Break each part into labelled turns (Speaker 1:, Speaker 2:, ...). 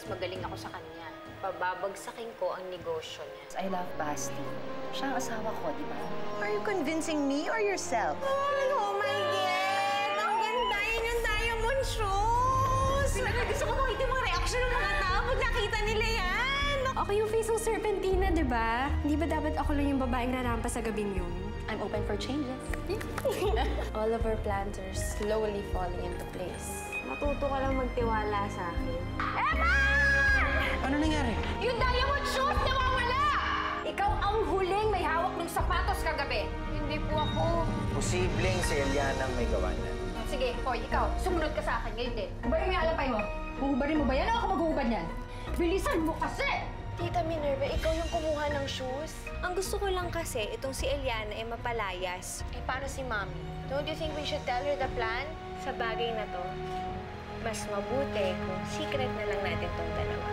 Speaker 1: mas magaling ako sa kanya. Pababagsakin ko ang negosyo niya.
Speaker 2: I love Basti. Siya ang asawa ko, di ba?
Speaker 3: Are you convincing me or yourself?
Speaker 1: Oh my God! Ang ganda! Yun yung diamond shoes! Gusto ko makita yung mga reaction ng mga tao pag nakita nila yan!
Speaker 4: Ako yung face ng Serpentina, di ba? Di ba dapat ako lang yung babaeng rarampa sa gabing yun?
Speaker 2: I'm open for changes.
Speaker 4: All of our plans are slowly falling into place.
Speaker 1: Matuto ka lang magtiwala sa akin.
Speaker 4: Emma!
Speaker 3: Ano nangyari?
Speaker 1: Yung diamond shoes nawawala! Ikaw ang huling may hawak ng sapatos kagabi. Hindi po ako.
Speaker 5: Posibleng si Eliana may gawa na.
Speaker 1: Sige, Hoy, ikaw, sumunod ka sa akin ngayon din.
Speaker 6: Hubarin mo yung alampay mo. Huhubarin mo ba yan o ako maghuhubad yan?
Speaker 1: Bilisan mo kasi!
Speaker 7: Tita Minerva, ikaw yung kumuha ng shoes. Ang gusto ko lang kasi, itong si Eliana ay mapalayas.
Speaker 1: Eh, paano si Mami? Don't you think we should tell her the plan?
Speaker 7: Sa bagay na to, mas mabuti kung secret na lang natin tong dalawa.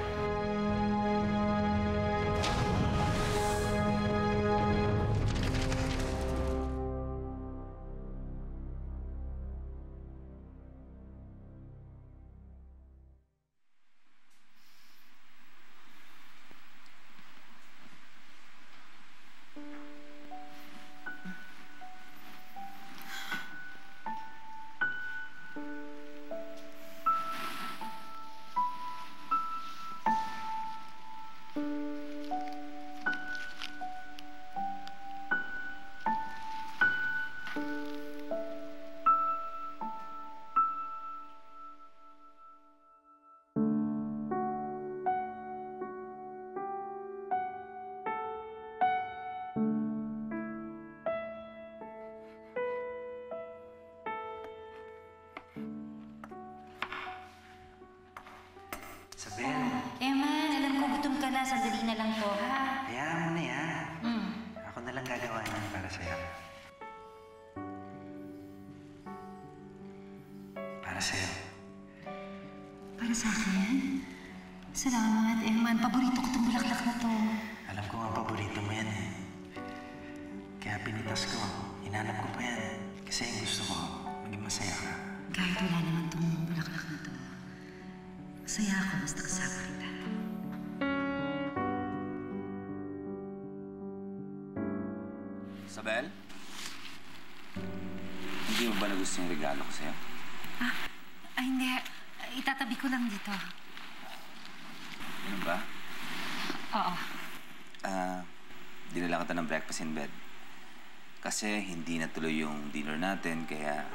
Speaker 5: Sabel,
Speaker 8: Eman, alam ko gutom ka na. Sandali na lang to, ha?
Speaker 5: hayaan mo na yan. Ako na lang gagawa niyan para sa'yo. Para sa'yo.
Speaker 8: Para sa akin? Salamat, Eman. Paborito ko itong bulaklak na to.
Speaker 5: Alam ko ang paborito mo yan eh. Kaya pinitas ko. Hinanap ko pa yan. Kasi gusto ko maging masaya ka.
Speaker 8: Kahit wala naman itong bulaklak na to, masaya ako basta kasama kita.
Speaker 9: Isabel? Hindi mo ba nagusto yung regalo ko sa'yo?
Speaker 8: Ay, hindi. Itatabi ko lang dito.
Speaker 9: Ganun ba?
Speaker 8: Oo.
Speaker 9: Dinala kita ng breakfast in bed. Kasi hindi natuloy yung dinner natin, kaya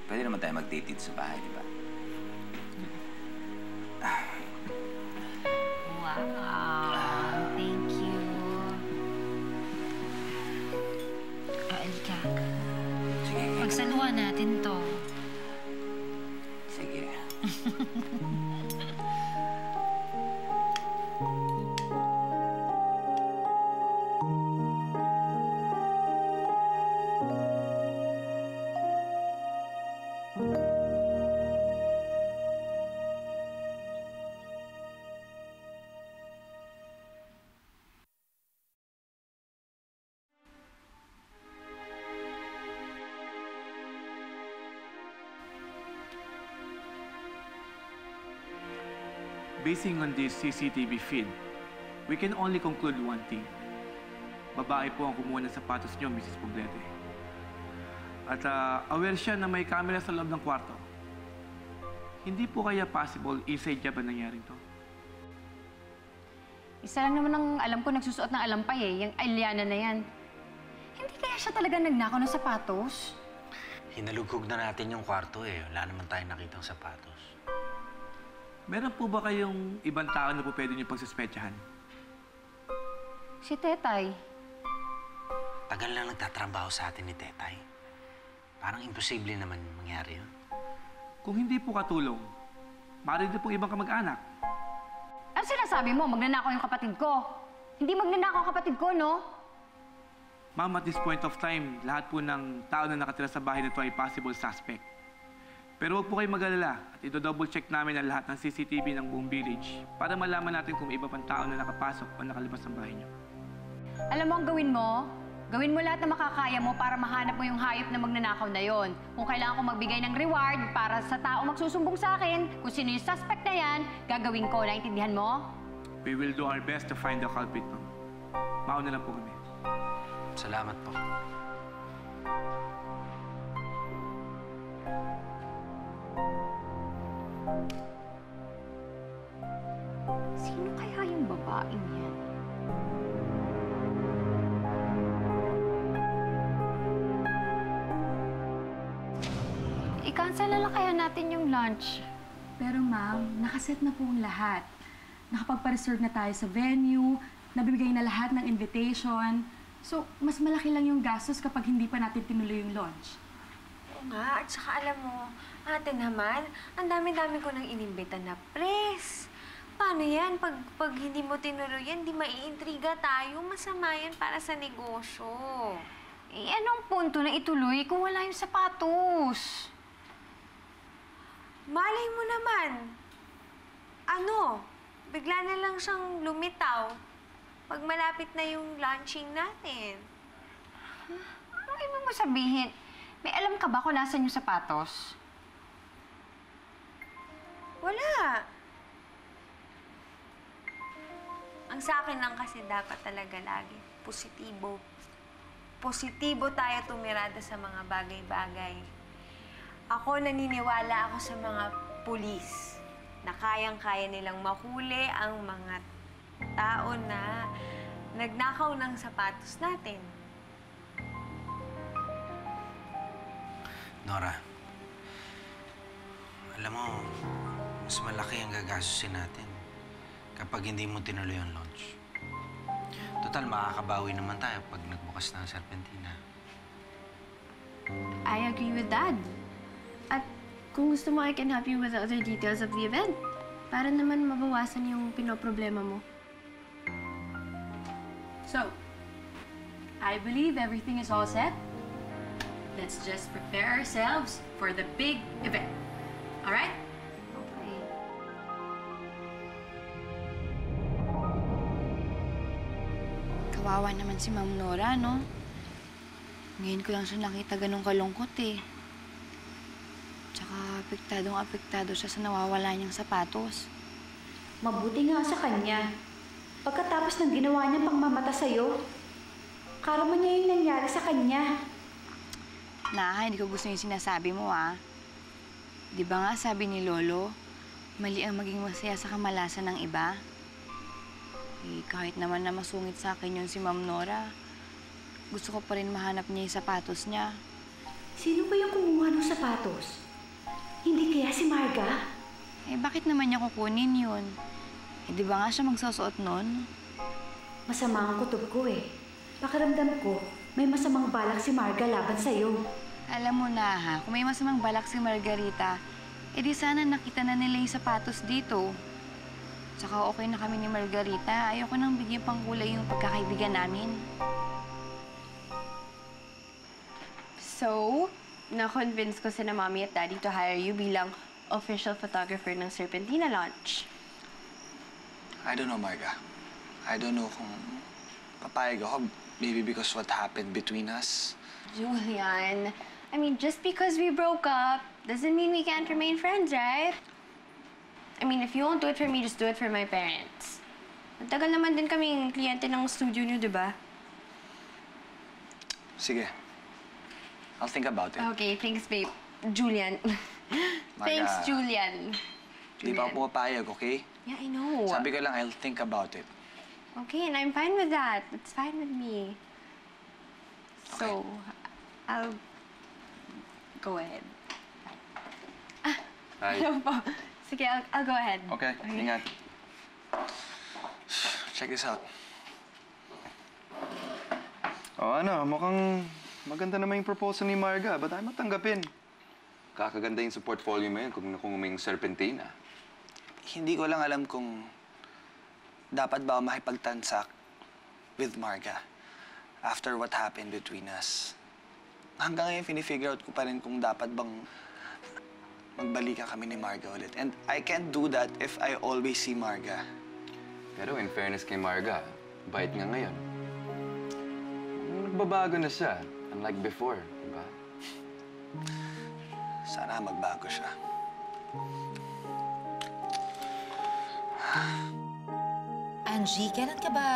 Speaker 9: pwede naman tayo mag-date dito sa bahay, di ba?
Speaker 8: Wow. Thank you. Alika.
Speaker 9: Sige.
Speaker 8: Pagsaluhan natin to.
Speaker 9: Sige.
Speaker 10: Basing on this CCTV feed, we can only conclude one thing. Babae po ang kumuha ng sapatos niyo, Mrs. Poblete. At aware siya na may camera sa loob ng kwarto. Hindi po kaya possible inside job ang nangyaring to?
Speaker 6: Isa lang naman ang alam ko nagsusuot ng alampay eh, yung Eliana na yan. Hindi kaya siya talaga nagnakaw ng sapatos?
Speaker 5: Hinalugog na natin yung kwarto eh. Wala naman tayong nakitang sapatos.
Speaker 10: Meron po ba kayong ibang tao na po pwede niyo pagsuspetsahan?
Speaker 6: Si Tetay.
Speaker 5: Tagal lang nagtatrabaho sa atin ni Tetay. Parang imposible naman mangyari yun.
Speaker 10: Kung hindi po katulong, maaari din pong ibang kamag-anak.
Speaker 6: Ano sinasabi mo? Magnanakaw yung kapatid ko. Hindi magnanakaw ang kapatid ko, no?
Speaker 10: Ma'am, at this point of time, lahat po ng tao na nakatira sa bahay na ito ay possible suspect. Pero huwag po kayo mag-alala at i-double check namin ang lahat ng CCTV ng buong village para malaman natin kung may iba pang tao na nakapasok o nakalabas ng bahay niyo.
Speaker 6: Alam mo ang gawin mo? Gawin mo lahat na makakaya mo para mahanap mo yung hayop na magnanakaw na yon. Kung kailangan ko magbigay ng reward para sa tao magsusumbong sa akin, kung sino yung suspect na yan, gagawin ko. Naintindihan mo?
Speaker 10: We will do our best to find the culprit, ma'am. Mauna lang po kami.
Speaker 5: Salamat po.
Speaker 6: Sino kaya yung babaeng yan? I-cancel na lang kaya natin yung lunch.
Speaker 11: Pero ma'am, nakaset na po ang lahat. Nakapagpa-reserve na tayo sa venue, nabibigay na lahat ng invitation. So, mas malaki lang yung gastos kapag hindi pa natin tinuloy yung launch.
Speaker 7: Oo nga, at saka alam mo, ate naman, ang dami-dami ko nang inimbita na press. Paano yan? Pag hindi mo tinuloy yan, di maiintriga tayo. Masama yan para sa negosyo.
Speaker 6: Eh, anong punto na ituloy kung wala yung sapatos?
Speaker 7: Malay mo naman. Ano? Bigla na lang siyang lumitaw pag malapit na yung launching natin.
Speaker 6: Ano ibig mo sabihin? May alam ka ba kung nasan yung sapatos?
Speaker 7: Wala. Ang sa akin lang kasi dapat talaga lagi positibo. Positibo tayo tumirada sa mga bagay-bagay. Ako naniniwala ako sa mga pulis na kayang-kaya nilang mahuli ang mga tao na nagnakaw ng sapatos natin.
Speaker 5: Nora, alam mo, mas malaki ang gagastusin natin kapag hindi mo tinuloy ang launch. Total, makakabawi naman tayo pag nagbukas na ang Serpentina.
Speaker 4: I agree with Dad. At kung gusto mo, I can help you with the other details of the event. Para naman mabawasan yung pinoproblema mo.
Speaker 11: So, I believe everything is all set. Let's just prepare ourselves for the big event. All right?
Speaker 6: Okay.
Speaker 2: Kawawa naman si Ma'am Nora, no? Ngayon ko lang siya nakita ganun kalungkot eh. Tsaka apektadong-apektado siya sa nawawala niyang sapatos.
Speaker 8: Mabuti nga sa kanya. Pagkatapos ng ginawa niyang pangmamata sa'yo, karama niya yung nangyari sa kanya.
Speaker 2: Hindi ko gusto yung sinasabi mo, ah. Di ba nga sabi ni Lolo, mali ang maging masaya sa kamalasan ng iba? Eh, kahit naman na masungit sa akin yun si Ma'am Nora, gusto ko pa rin mahanap niya yung sapatos niya.
Speaker 8: Sino ba yung kumuha ng sapatos? Hindi kaya si Marga?
Speaker 2: Eh, bakit naman niya kukunin yun? Eh, di ba nga siya magsusuot nun?
Speaker 8: Masama ang kutob ko eh. Pakiramdam ko, may masamang balak si Marga laban sa'yo.
Speaker 2: Alam mo na ha, kung may masamang balak si Margarita, edi sana nakita na nila yung sapatos dito. Tsaka okay na kami ni Margarita, ayoko nang bigyan pang kulay yung pagkakaibigan namin.
Speaker 4: So, na-convince ko sina Mommy at Daddy to hire you bilang official photographer ng Serpentina launch.
Speaker 12: I don't know, Marga. I don't know kung papayag ako. Maybe because what happened between us.
Speaker 4: Julian, I mean, just because we broke up doesn't mean we can't remain friends, right? I mean, if you won't do it for me, just do it for my parents. Matagal naman din kaming kliyente ng studio niyo, di ba?
Speaker 12: Sige. I'll think about it.
Speaker 4: Okay, thanks, babe. Julian. Thanks, Julian.
Speaker 12: Hindi pa ako pumapayag, okay?
Speaker 4: Yeah, I know.
Speaker 12: Sabi ko lang, I'll think about it.
Speaker 4: Okay, and I'm fine with that. It's fine with me.
Speaker 12: Okay.
Speaker 4: So, I'll go ahead.
Speaker 9: Hi.
Speaker 4: Ano po? Sige, I'll go ahead.
Speaker 9: Okay, ingat.
Speaker 12: Check this out.
Speaker 13: Ano, mukhang maganda naman yung proposal ni Marga. Ba't tayo matanggapin?
Speaker 9: Kakaganda yung sa portfolio mo yun kung may Serpentina.
Speaker 12: Hindi ko lang alam kung dapat ba ako makipagtansak with Marga after what happened between us. Hanggang ngayon, finifigure out ko pa rin kung dapat bang magbalikan kami ni Marga ulit. And I can't do that if I always see Marga.
Speaker 9: Pero in fairness kay Marga, bait nga ngayon.
Speaker 13: magbabago na siya. Unlike before, di ba?
Speaker 12: Sana magbago siya.
Speaker 14: Angie, kailan ka ba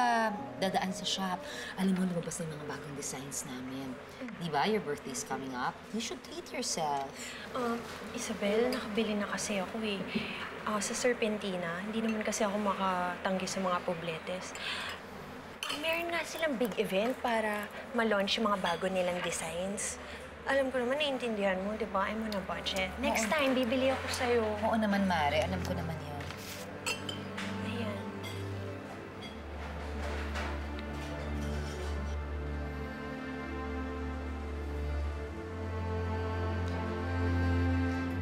Speaker 14: dadaan sa shop? Alam mo, lumabas na yung mga bagong designs namin. Di ba? Your birthday's coming up. You should treat yourself.
Speaker 15: Isabel, nakabili na kasi ako eh. Sa Serpentina, hindi naman kasi ako makatanggi sa mga pobletes. Meron nga silang big event para ma-launch yung mga bago nilang designs. Alam ko naman, naiintindihan mo, di ba? I'm on a budget. Next time, bibili ako sa'yo.
Speaker 14: Oo naman, Mare. Alam ko naman yun.
Speaker 15: Ayan.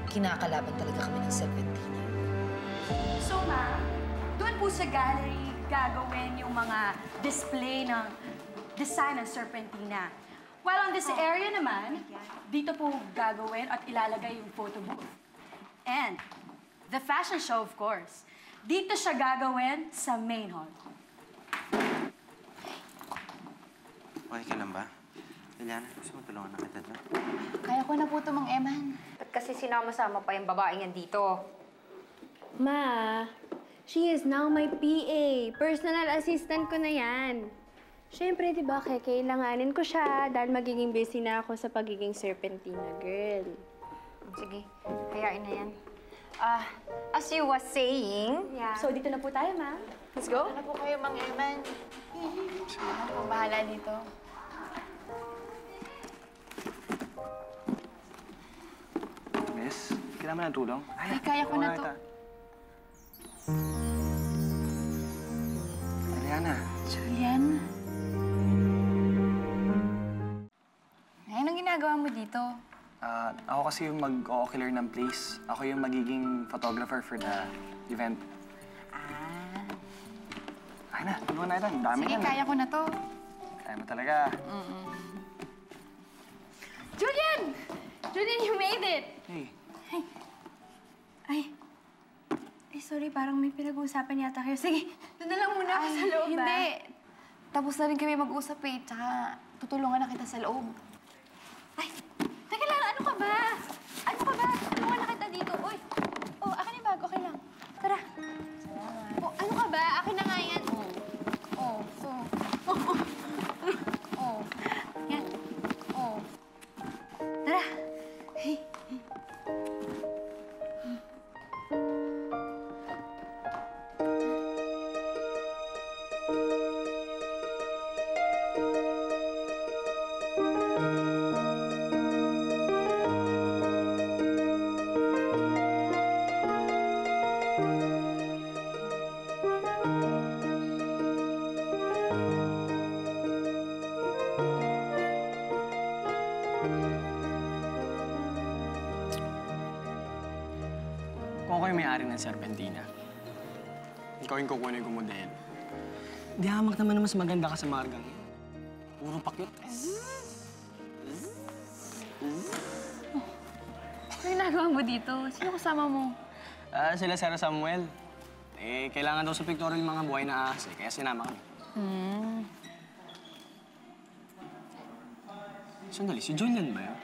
Speaker 14: Kinakalaban talaga kami ng Serpentina.
Speaker 11: So, ma'am, doon po sa gallery gagawin yung mga display ng design ng Serpentina. While on this area naman, dito po gagawin at ilalagay yung photo booth. And the fashion show, of course, dito siya gagawin sa main hall.
Speaker 5: Okay ka lang ba? Eliana, gusto mo tulungan na kita doon?
Speaker 2: Kaya ko na po ito, Mang Eman.
Speaker 6: Ba't kasi sinama-sama pa yung babaeng yan dito?
Speaker 4: Ma, she is now my PA. Personal assistant ko na yan. Siyempre, di ba, kailanganin ko siya dahil magiging busy na ako sa pagiging Serpentina girl.
Speaker 6: Sige, hayain na yan. As you was saying...
Speaker 11: Yeah. So, dito na po tayo, ma'am.
Speaker 6: Let's go.
Speaker 2: Ano po kayo, Mang Eman? Ako bahala dito.
Speaker 12: Miss, kailangan mo ng tulong?
Speaker 2: Ay, kaya ko na to.
Speaker 12: Eliana.
Speaker 2: Julian? Ay, anong ginagawa mo dito?
Speaker 12: Ako kasi yung mag-o-ocular ng place. Ako yung magiging photographer for the event. Ay na, tulungan na ito. Ang dami
Speaker 2: Sige,
Speaker 12: yan.
Speaker 2: kaya ko na to.
Speaker 12: Kaya mo talaga.
Speaker 11: Julian! Julian, you made it!
Speaker 12: Hey.
Speaker 11: Ay, sorry, parang may pinag-uusapan yata kayo. Sige, doon na lang muna ako sa loob,
Speaker 2: Hindi. Tapos na rin kami mag-usap eh. Tsaka tutulungan na kita sa loob.
Speaker 11: Ay, teka lang, ano ka ba? Ano ka ba? Tulungan na kita dito. Uy, akin yung bag, okay lang. Tara. Ano ka ba? Akin na nga yan. Yan. Tara. Hey.
Speaker 16: Kung ako yung may-ari ng Serpentina, ikaw yung kukunin kong model. Di hamak naman na mas maganda ka sa Margang. Puro pakyut.
Speaker 2: Ano ginagawa mo dito? Sino kasama mo?
Speaker 16: Sila Sarah Samuel. Kailangan daw sa pictorial yung mga buhay na ahas kaya sinama kami. Sandali, si Julian ba yun?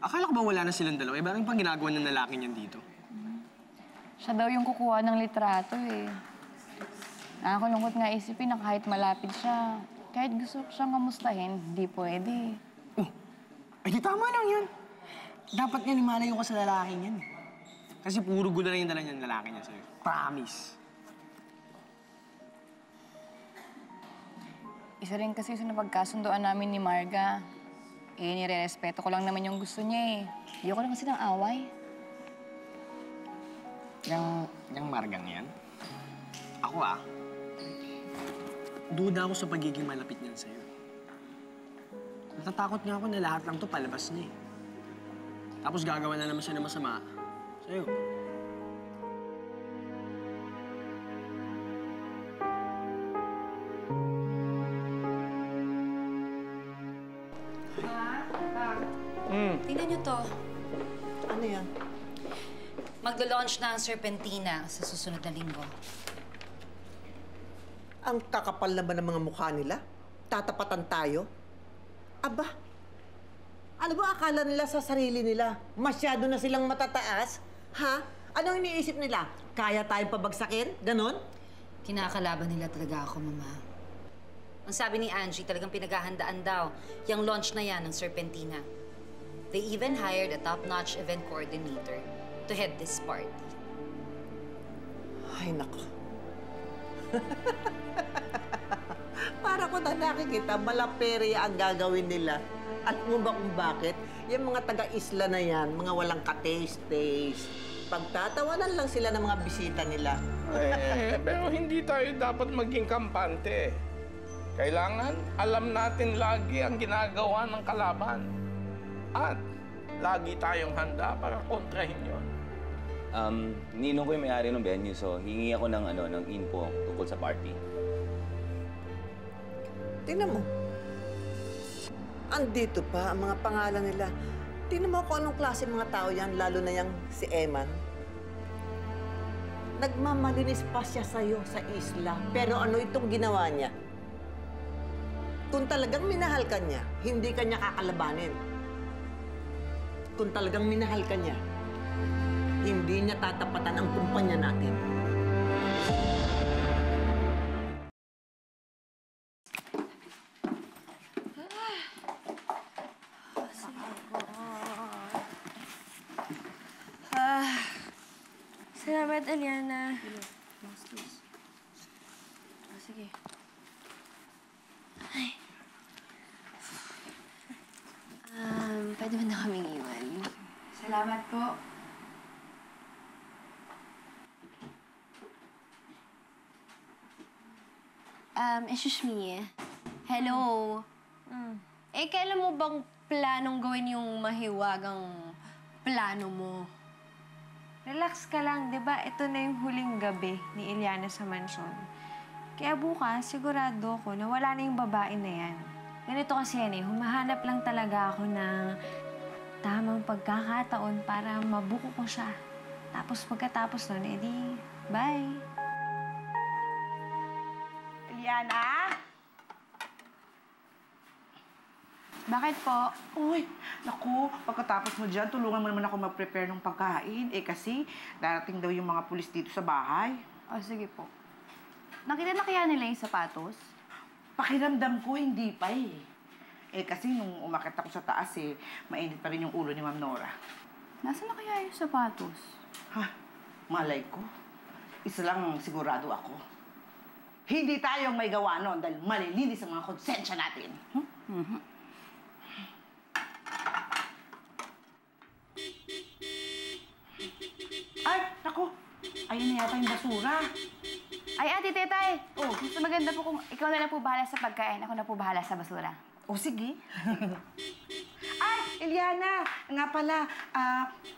Speaker 16: Akala ko ba wala na silang dalawa? Iba rin pang ginagawa ng lalaki niyan dito.
Speaker 2: Siya daw yung kukuha ng litrato eh. Nakakalungkot nga isipin na kahit malapit siya, kahit gusto siyang kamustahin, hindi pwede.
Speaker 16: Ay, di tama lang yan. Dapat nga lumalayo ka sa lalaking yan. Kasi puro gulo na yung dala niyan lalaki niya sa'yo. Promise.
Speaker 2: Isa rin kasi sa napagkasundoan namin ni Marga. Nire-respeto ko lang naman yung gusto niya eh. Ayoko lang kasi ng away.
Speaker 16: Yung Margang yan? Ako duda ako sa pagiging malapit niyan sa'yo. Natatakot nga ako na lahat lang to palabas niya eh. Tapos gagawa na naman siya ng masama sa'yo.
Speaker 14: Tingnan niyo to. Ano yan? Maglo-launch na ang Serpentina sa susunod na linggo.
Speaker 17: Ang kakapal naman ng mga mukha nila. Tatapatan tayo. Aba, ano ba akala nila sa sarili nila? Masyado na silang matataas? Ha? Anong iniisip nila? Kaya tayong pabagsakin? Ganon?
Speaker 14: Kinakalaban nila talaga ako, Mama. Ang sabi ni Angie, talagang pinaghahandaan daw yung launch na yan ng Serpentina. They even hired a top-notch event coordinator to head this party.
Speaker 17: Ay, nako. Para ko na nakikita, malaperya ang gagawin nila. Alam mo ba kung bakit? Yung mga taga-isla na yan, mga walang ka-taste-taste. Pagtatawanan lang sila ng mga bisita nila.
Speaker 18: Pero hindi tayo dapat maging kampante. Kailangan alam natin lagi ang ginagawa ng kalaban. At lagi tayong handa para kontrahin yun.
Speaker 9: Ninong ko yung may-ari ng venue, so hingi ako ng info tungkol sa party.
Speaker 17: Tingnan mo. Andito pa ang mga pangalan nila. Tingnan mo kung anong klase mga tao yan, lalo na yung si Eman. Nagmamalinis pa siya sa'yo sa isla. Pero ano itong ginawa niya? Kung talagang minahal ka niya, hindi ka niya kakalabanin. Kung talagang minahal ka niya, hindi niya tatapatan ang kumpanya natin.
Speaker 4: Salamat, Eliana.
Speaker 11: Sige.
Speaker 4: Ay. Pwede mo na kaming iwan.
Speaker 11: Salamat po.
Speaker 4: Excuse me. Hello. Kailan mo bang planong gawin yung mahiwagang plano mo?
Speaker 7: Relax ka lang, di ba? Ito na yung huling gabi ni Eliana sa mansyon. Kaya bukas, sigurado ko na wala na yung babae na yan. Ganito kasi yan humahanap lang talaga ako ng tamang pagkakataon para mabuko ko siya. Tapos pagkatapos nun, edi, bye.
Speaker 3: Eliana?
Speaker 11: Bakit po?
Speaker 3: Uy, naku, pagkatapos mo dyan, tulungan mo naman ako mag-prepare ng pagkain. Kasi darating daw yung mga pulis dito sa bahay.
Speaker 11: Oh, sige po. Nakita na kaya nila yung sapatos?
Speaker 3: Pakiramdam ko, hindi pa kasi nung umakit ako sa taas mainit pa rin yung ulo ni Ma'am Nora.
Speaker 11: Nasaan na kaya yung sapatos?
Speaker 3: Ha? Malay ko. Isa lang sigurado ako. Hindi tayong may gawa noon dahil malilinis ang mga konsensya natin. Ay, naku! Ayun na yata yung basura.
Speaker 11: Ay, Ate Tetay! Oh, mas maganda po kung ikaw na lang po bahala sa pagkain. Ako na po bahala sa basura.
Speaker 3: Sige. Ay, Eliana! Nga pala,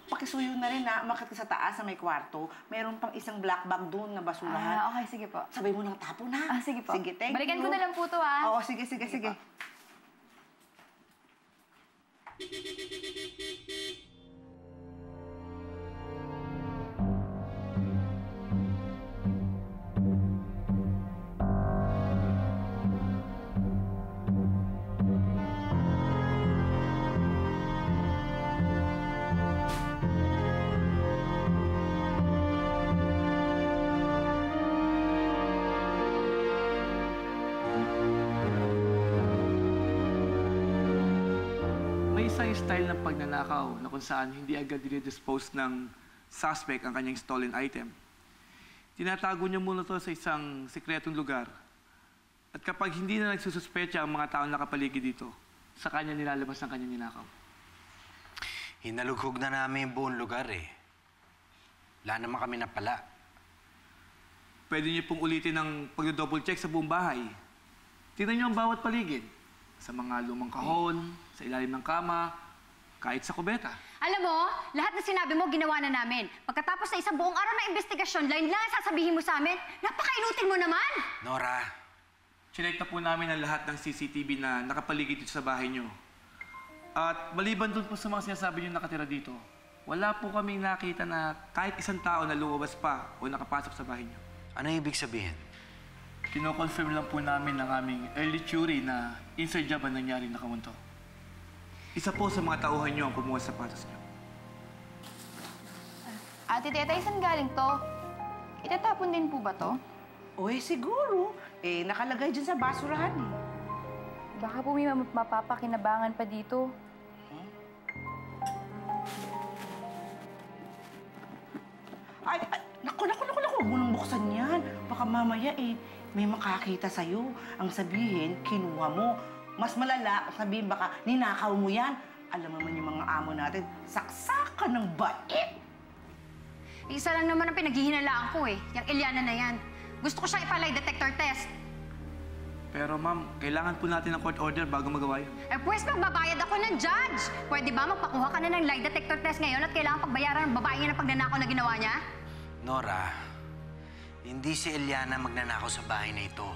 Speaker 3: pakisuyo na rin umakit ka sa taas sa may kwarto. Meron pang isang black bag doon na basurahan.
Speaker 11: Okay, sige po.
Speaker 3: Sabay mo nang tapo na.
Speaker 11: Sige po.
Speaker 3: Sige, thank you.
Speaker 11: Balikan ko na lang po to,
Speaker 3: Oo, sige.
Speaker 10: Isang style ng pagnanakaw na kung saan hindi agad dire-dispose ng suspect ang kanyang stolen item. Tinatago niya muna to sa isang sikretong lugar. At kapag hindi na nagsususpecha ang mga taong nakapaligid dito, sa kanya nilalabas ang kanyang ninakaw.
Speaker 5: Hinalughog na namin yung buong lugar Wala naman kami napala.
Speaker 10: Pwede niyo pong ulitin ang pag-double check sa buong bahay. Tingnan niyo ang bawat paligid. Sa mga lumang kahon, sa ilalim ng kama, kahit sa kubeta.
Speaker 6: Alam mo, lahat na sinabi mo, ginawa na namin. Pagkatapos na isang buong araw na investigasyon, line lang ang sasabihin mo sa amin. Napakainutin mo naman!
Speaker 5: Nora!
Speaker 10: Chinek na po namin ang lahat ng CCTV na nakapaligid dito sa bahay niyo. At maliban dun po sa mga sinasabi niyo nakatira dito, wala po kaming nakita na kahit isang tao na lumabas pa o nakapasok sa bahay niyo.
Speaker 5: Ano ibig sabihin?
Speaker 10: Kino-confirm lang po namin ng aming early theory na inside job ang nangyaring nakamunto. Isa po sa mga tauhan niyo ang kumuha sa sapatos niyo.
Speaker 2: Ate Tetay, saan galing to? Itatapon din po ba to?
Speaker 3: Uy, siguro. Nakalagay dyan sa basurahan eh.
Speaker 2: Baka po may mapapakinabangan pa dito.
Speaker 3: Ay, naku, huwag mo nang buksan yan. Baka mamaya may makakita sa'yo. Ang sabihin, kinuha mo. Mas malala, sabihin baka ninakaw mo yan. Alam naman yung mga amo natin, saksakan ng bait.
Speaker 6: Isa lang naman ang pinaghihinalaan ko eh. Yung Eliana na yan. Gusto ko siya ipalay detector test.
Speaker 10: Pero ma'am, kailangan po natin ng court order bago magawa yun.
Speaker 6: Pwes magbabayad ako ng judge. Pwede ba magpakuha ka na ng lie detector test ngayon at kailangan pagbayaran ng babae niya ng pagnanakaw na ginawa niya?
Speaker 5: Nora, hindi si Eliana magnanakaw sa bahay na ito.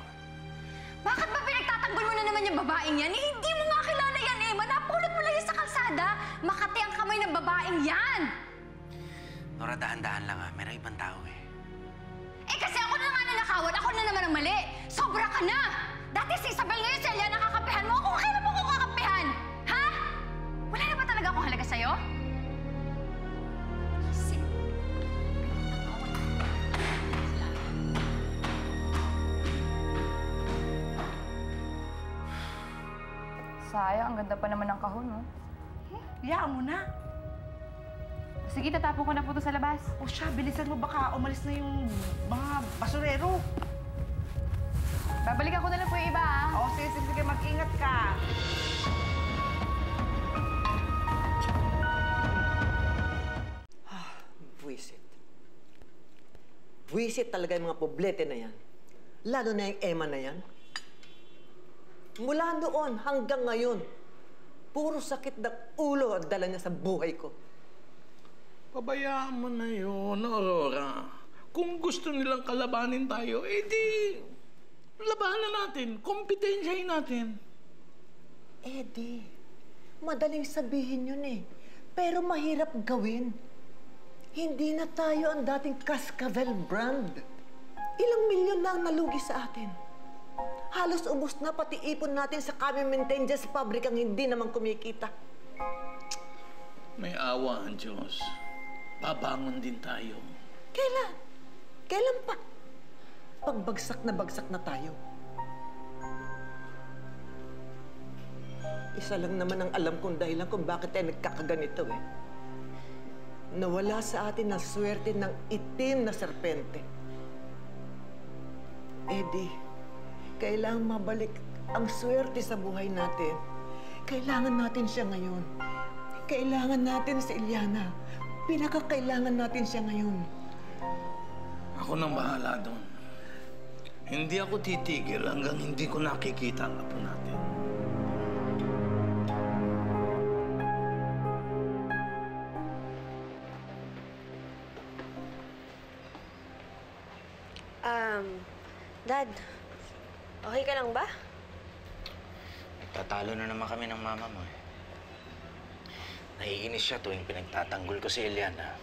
Speaker 6: Bakit ba pinagtatanggol mo na naman yung babaeng yan? Hindi mo nga kilala yan eh. Manapulot mo lang yan sa kalsada. Makati ang kamay ng babaeng yan.
Speaker 5: Nora, dahan-dahan lang Merong ibang tao eh.
Speaker 6: Kasi ako na nga nanakawan. Ako na naman ang mali. Sobra ka na. Dati si Isabel, ngayon si Eliana kakampihan mo. Kung kailan mo ko kakampihan? Ha? Wala na ba talaga akong halaga sa'yo?
Speaker 2: Sayang, ang ganda pa naman ng kahon, no?
Speaker 3: Hayaan mo na.
Speaker 2: Sige, tatapon ko na po ito sa labas.
Speaker 3: O siya, bilisan mo baka umalis na yung mga basurero.
Speaker 2: Babalikan ko na lang po yung iba, ha?
Speaker 3: O, sige, mag-ingat ka.
Speaker 17: Buwisit. Buwisit talaga yung mga poblete na yan. Lalo na yung Emma na yan. Mula noon hanggang ngayon, puro sakit ng ulo ang dala niya sa buhay ko.
Speaker 18: Pabayaan mo na yun, Aurora. Kung gusto nilang kalabanin tayo, di labanan natin, kompetensyahin natin.
Speaker 17: Di, madaling sabihin yun eh. Pero mahirap gawin. Hindi na tayo ang dating Cascavel brand. Ilang milyon na ang nalugi sa atin. Halos ubos na pati ipon natin sa kami maintain dyan sa pabrikang hindi naman kumikita.
Speaker 18: May awa ang Diyos. Babangon din tayo.
Speaker 17: Kailan? Kailan pa? Pagbagsak na tayo. Isa lang naman ang alam kong dahilan kung bakit tayo nagkakaganito eh. Nawala sa atin ang swerte ng itim na serpente. Eddie, kailangan mabalik ang swerte sa buhay natin. Kailangan natin siya ngayon. Kailangan natin si Eliana. Pinakakailangan natin siya ngayon.
Speaker 18: Ako nang bahala doon. Hindi ako titigil hanggang hindi ko nakikita ang apo natin.
Speaker 15: Dad, okay ka lang ba?
Speaker 5: Nagtatalo na naman kami ng mama mo eh. Naiinis siya tuwing pinagtatanggol ko si Eliana.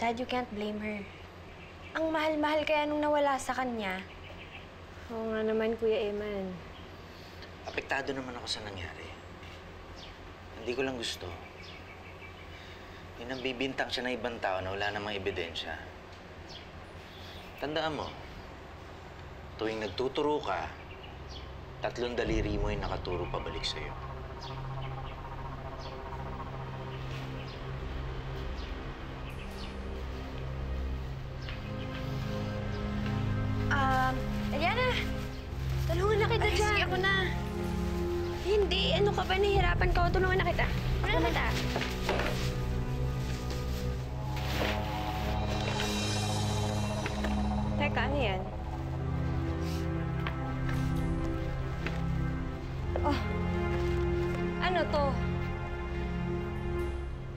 Speaker 15: Dad, you can't blame her. Ang mahal-mahal kaya nung nawala sa kanya. Oo nga naman, Kuya Eman.
Speaker 5: Apektado naman ako sa nangyari. Hindi ko lang gusto. May nabibintang siya ng ibang tao na wala namang ebidensya. Tandaan mo, tuwing nagtuturo ka, 3 daliri mo yung nakaturo pabalik sa'yo.
Speaker 15: Eliana! Tulungan na kita dyan. Sige, ako na. Hindi, ano ka ba? Nahihirapan ka. Tulungan na kita. Tulungan na kita. Teka, ano yan? Oh, ano to?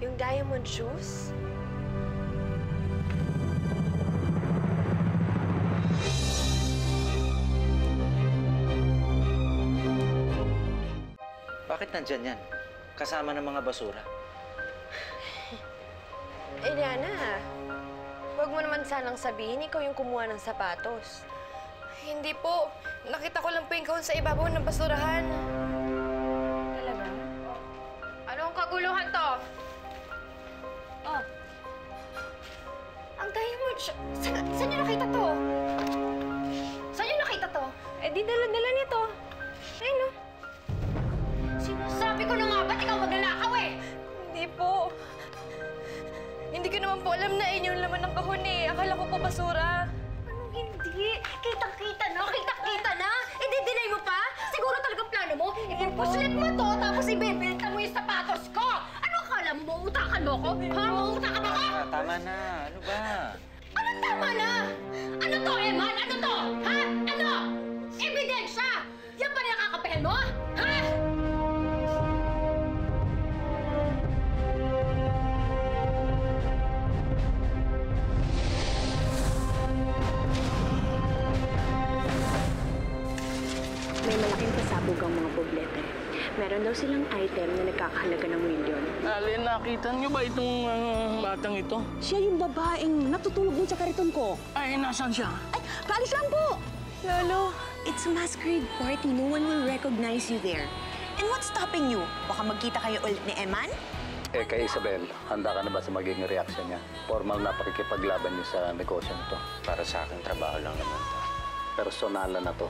Speaker 15: Yung diamond shoes?
Speaker 5: Bakit nandyan yan? Kasama ng mga basura.
Speaker 15: Eliana, huwag mo naman sanang sabihin ikaw yung kumuha ng sapatos.
Speaker 4: Hindi po. Nakita ko lang po yung kahon sa ibabaw ng basurahan.
Speaker 6: Talaga? Anong kaguluhan to?
Speaker 4: Oh. Ang diamond siya. Saan niyo nakita to? Saan niyo nakita to?
Speaker 15: Eh, di dala-dala nito. Ayun, no?
Speaker 6: Sinasabi ko na nga, ba't ikaw magnanakaw eh?
Speaker 4: Hindi po. Hindi ko naman po alam na inyong laman ng kahon eh. Akala ko po basura.
Speaker 6: Anong hindi? Kitang-kita na, kitang-kita na! I-deny mo pa? Siguro talagang plano mo, i-impuslit mo to, tapos ibebenta mo yung sapatos ko! Ano akala mo? Mautakan mo ko? Ha? Mautakan mo ko?
Speaker 5: Tama na. Ano ba?
Speaker 6: Ano tama na? Ano to, Eman? Ano to? Ha? Ano? Ebidensya! Yan pa rin nakakapihan mo? Ha?
Speaker 15: May malaking pasabog ang mga poblete. Meron daw silang item na nagkakahalaga ng milyon.
Speaker 18: Alin, nakita niyo ba itong batang ito?
Speaker 15: Siya yung babaeng natutulog din sa kariton ko.
Speaker 18: Ay, nasaan siya?
Speaker 15: Ay, paalis lang po! Lolo, it's a masquerade party. No one will recognize you there. And what's stopping you? Baka magkita kayo ulit ni Eman?
Speaker 19: Eh, kay Isabel, handa ka na ba sa magiging reaction niya? Formal na pakikipaglaban niyo sa negosyo nito.
Speaker 5: Para sa akin, trabaho lang naman to.
Speaker 19: Personalan na to.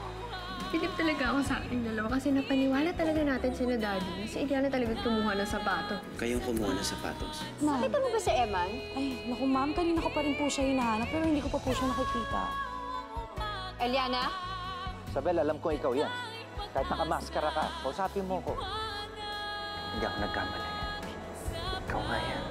Speaker 4: Pilip talaga ako sa ating dalawa kasi napaniwala talaga natin sina Daddy na si Eliana talaga kumuha ng sapato.
Speaker 5: Kayong kumuha ng sapatos.
Speaker 4: Nakita mo ba si Eman?
Speaker 11: Ay, naku ma'am, kanina ko pa rin po siya hinahanap pero hindi ko pa po siya nakikita.
Speaker 6: Eliana?
Speaker 19: Isabel, alam ko ikaw yan. Kahit nakamaskara ka, kausapin mo ko.
Speaker 5: Hindi ako nagkamali. Ikaw nga yan.